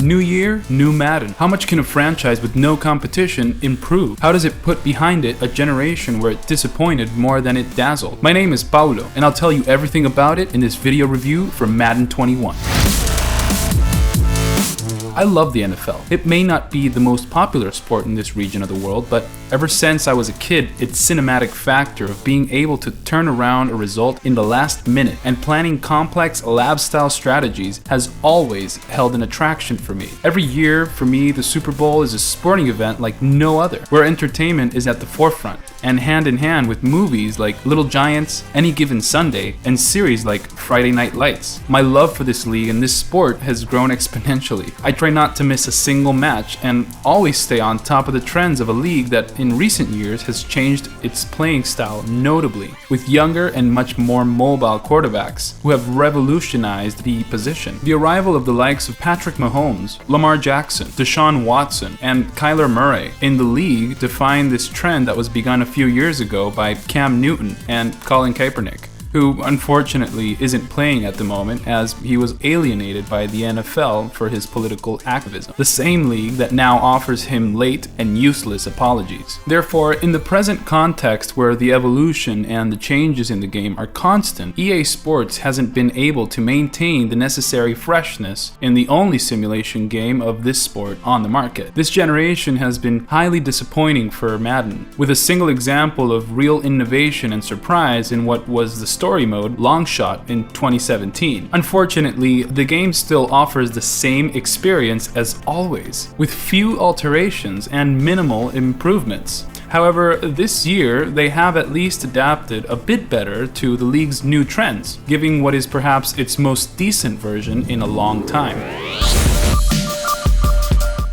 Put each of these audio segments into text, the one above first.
New year, new Madden. How much can a franchise with no competition improve? How does it put behind it a generation where it disappointed more than it dazzled? My name is Paulo, and I'll tell you everything about it in this video review for Madden 21. I love the NFL. It may not be the most popular sport in this region of the world, but ever since I was a kid, its cinematic factor of being able to turn around a result in the last minute and planning complex lab-style strategies has always held an attraction for me. Every year, for me, the Super Bowl is a sporting event like no other, where entertainment is at the forefront, and hand in hand with movies like Little Giants, Any Given Sunday, and series like Friday Night Lights. My love for this league and this sport has grown exponentially. I try not to miss a single match and always stay on top of the trends of a league that in recent years has changed its playing style notably, with younger and much more mobile quarterbacks who have revolutionized the position. The arrival of the likes of Patrick Mahomes, Lamar Jackson, Deshaun Watson, and Kyler Murray in the league defined this trend that was begun a few years ago by Cam Newton and Colin Kaepernick, who unfortunately isn't playing at the moment as he was alienated by the NFL for his political activism, the same league that now offers him late and useless apologies. Therefore, in the present context where the evolution and the changes in the game are constant, EA Sports hasn't been able to maintain the necessary freshness in the only simulation game of this sport on the market. This generation has been highly disappointing for Madden, with a single example of real innovation and surprise in what was the story mode Longshot in 2017. Unfortunately, the game still offers the same experience as always, with few alterations and minimal improvements. However, this year they have at least adapted a bit better to the league's new trends, giving what is perhaps its most decent version in a long time.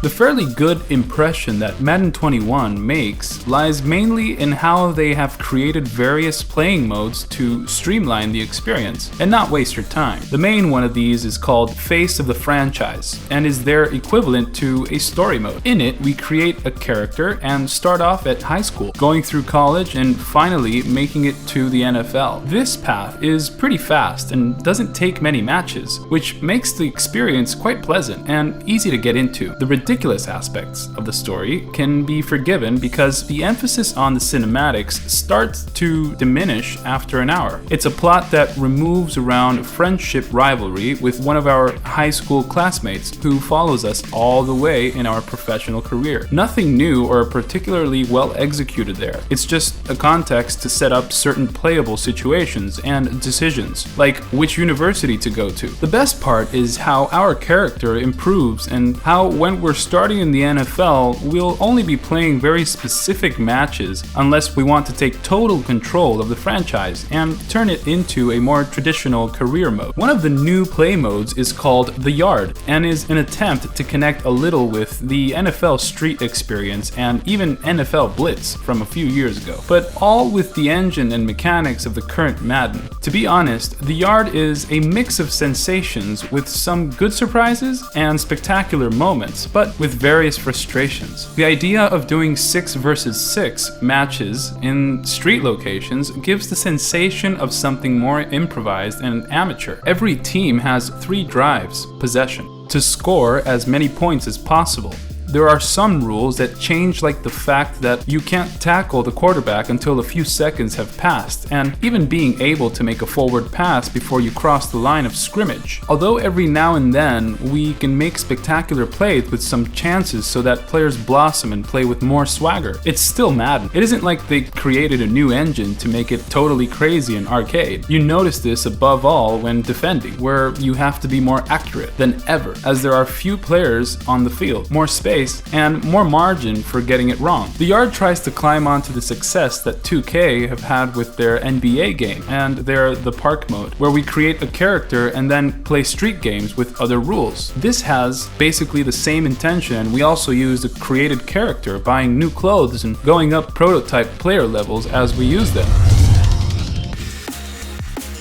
The fairly good impression that Madden 21 makes lies mainly in how they have created various playing modes to streamline the experience and not waste your time. The main one of these is called Face of the Franchise and is their equivalent to a story mode. In it, we create a character and start off at high school, going through college and finally making it to the NFL. This path is pretty fast and doesn't take many matches, which makes the experience quite pleasant and easy to get into. The ridiculous aspects of the story can be forgiven because the emphasis on the cinematics starts to diminish after an hour. It's a plot that removes around friendship rivalry with one of our high school classmates who follows us all the way in our professional career. Nothing new or particularly well executed there. It's just a context to set up certain playable situations and decisions, like which university to go to. The best part is how our character improves and how when we're starting in the NFL, we'll only be playing very specific matches unless we want to take total control of the franchise and turn it into a more traditional career mode. One of the new play modes is called The Yard and is an attempt to connect a little with the NFL Street experience and even NFL Blitz from a few years ago, but all with the engine and mechanics of the current Madden. To be honest, The Yard is a mix of sensations with some good surprises and spectacular moments, but with various frustrations. The idea of doing 6 versus 6 matches in street locations gives the sensation of something more improvised and amateur. Every team has 3 drives, possession, to score as many points as possible. There are some rules that change, like the fact that you can't tackle the quarterback until a few seconds have passed, and even being able to make a forward pass before you cross the line of scrimmage. Although every now and then we can make spectacular plays with some chances so that players blossom and play with more swagger, it's still Madden. It isn't like they created a new engine to make it totally crazy and arcade. You notice this above all when defending, where you have to be more accurate than ever, as there are few players on the field, more space, and more margin for getting it wrong. The Yard tries to climb onto the success that 2K have had with their NBA game and their The Park mode, where we create a character and then play street games with other rules. This has basically the same intention, and we also use the created character, buying new clothes and going up prototype player levels as we use them.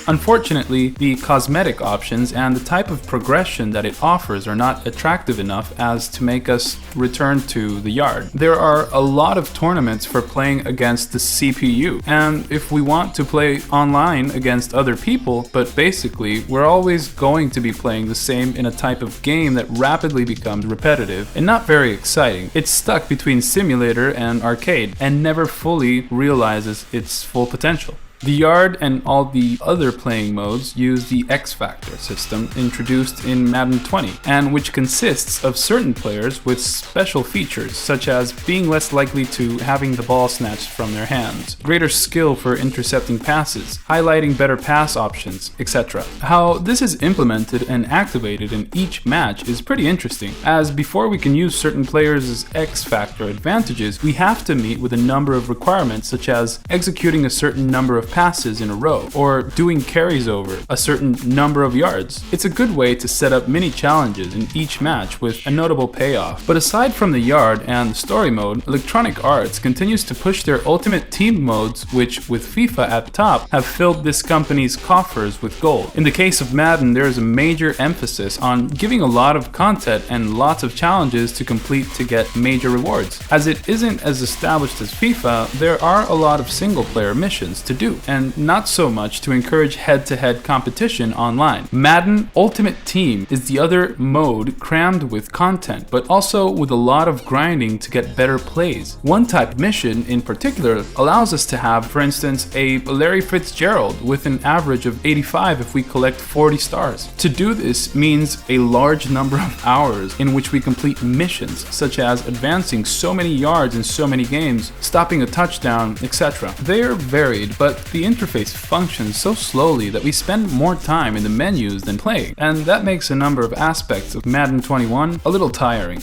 Unfortunately, the cosmetic options and the type of progression that it offers are not attractive enough as to make us return to the yard. There are a lot of tournaments for playing against the CPU, and if we want to play online against other people, but basically we're always going to be playing the same in a type of game that rapidly becomes repetitive and not very exciting. It's stuck between simulator and arcade and never fully realizes its full potential. The Yard and all the other playing modes use the X Factor system introduced in Madden 20, and which consists of certain players with special features, such as being less likely to having the ball snatched from their hands, greater skill for intercepting passes, highlighting better pass options, etc. How this is implemented and activated in each match is pretty interesting, as before we can use certain players' X Factor advantages, we have to meet with a number of requirements, such as executing a certain number of passes in a row, or doing carries over a certain number of yards. It's a good way to set up mini challenges in each match with a notable payoff. But aside from the yard and the story mode, Electronic Arts continues to push their ultimate team modes, which with FIFA at the top have filled this company's coffers with gold. In the case of Madden, there is a major emphasis on giving a lot of content and lots of challenges to complete to get major rewards. As it isn't as established as FIFA, there are a lot of single player missions to do, and not so much to encourage head-to-head competition online. Madden Ultimate Team is the other mode crammed with content, but also with a lot of grinding to get better plays. One type mission in particular allows us to have, for instance, a Larry Fitzgerald with an average of 85 if we collect 40 stars. To do this means a large number of hours in which we complete missions, such as advancing so many yards in so many games, stopping a touchdown, etc. They are varied, but the interface functions so slowly that we spend more time in the menus than playing, and that makes a number of aspects of Madden 21 a little tiring.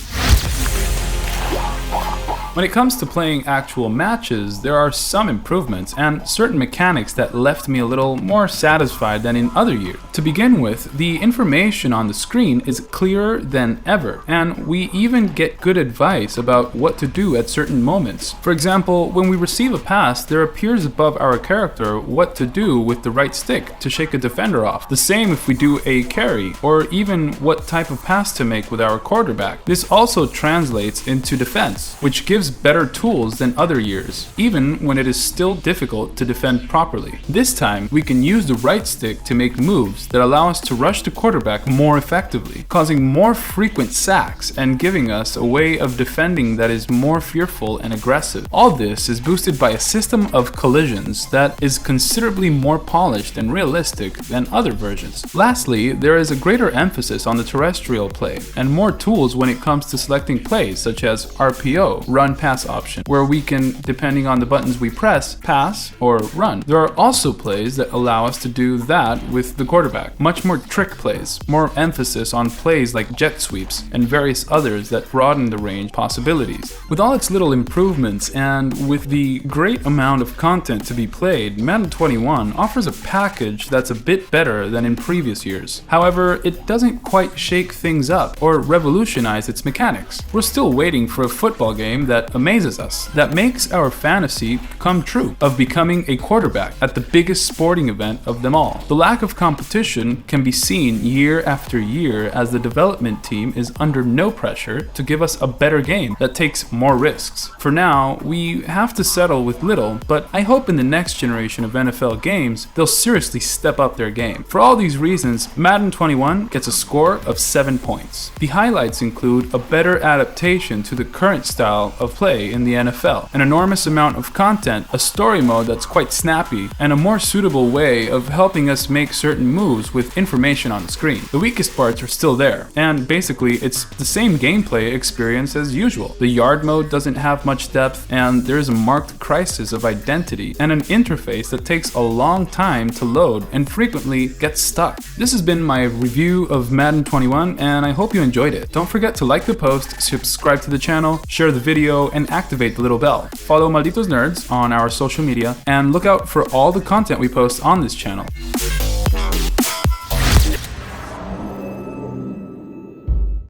When it comes to playing actual matches, there are some improvements and certain mechanics that left me a little more satisfied than in other years. To begin with, the information on the screen is clearer than ever, and we even get good advice about what to do at certain moments. For example, when we receive a pass, there appears above our character what to do with the right stick to shake a defender off. The same if we do a carry, or even what type of pass to make with our quarterback. This also translates into defense, which gives better tools than other years, even when it is still difficult to defend properly. This time, we can use the right stick to make moves that allow us to rush the quarterback more effectively, causing more frequent sacks and giving us a way of defending that is more fearful and aggressive. All this is boosted by a system of collisions that is considerably more polished and realistic than other versions. Lastly, there is a greater emphasis on the terrestrial play and more tools when it comes to selecting plays such as RPO, run pass option, where we can, depending on the buttons we press, pass or run. There are also plays that allow us to do that with the quarterback. Much more trick plays, more emphasis on plays like jet sweeps, and various others that broaden the range possibilities. With all its little improvements and with the great amount of content to be played, Madden 21 offers a package that's a bit better than in previous years. However, it doesn't quite shake things up or revolutionize its mechanics. We're still waiting for a football game that amazes us, that makes our fantasy come true, of becoming a quarterback at the biggest sporting event of them all. The lack of competition can be seen year after year as the development team is under no pressure to give us a better game that takes more risks. For now, we have to settle with little, but I hope in the next generation of NFL games, they'll seriously step up their game. For all these reasons, Madden 21 gets a score of 7 points. The highlights include a better adaptation to the current style of play in the NFL, an enormous amount of content, a story mode that's quite snappy, and a more suitable way of helping us make certain moves with information on the screen. The weakest parts are still there, and basically it's the same gameplay experience as usual. The yard mode doesn't have much depth, and there is a marked crisis of identity and an interface that takes a long time to load and frequently gets stuck. This has been my review of Madden 21, and I hope you enjoyed it. Don't forget to like the post, subscribe to the channel, share the video, and activate the little bell. Follow Malditos Nerds on our social media, and look out for all the content we post on this channel.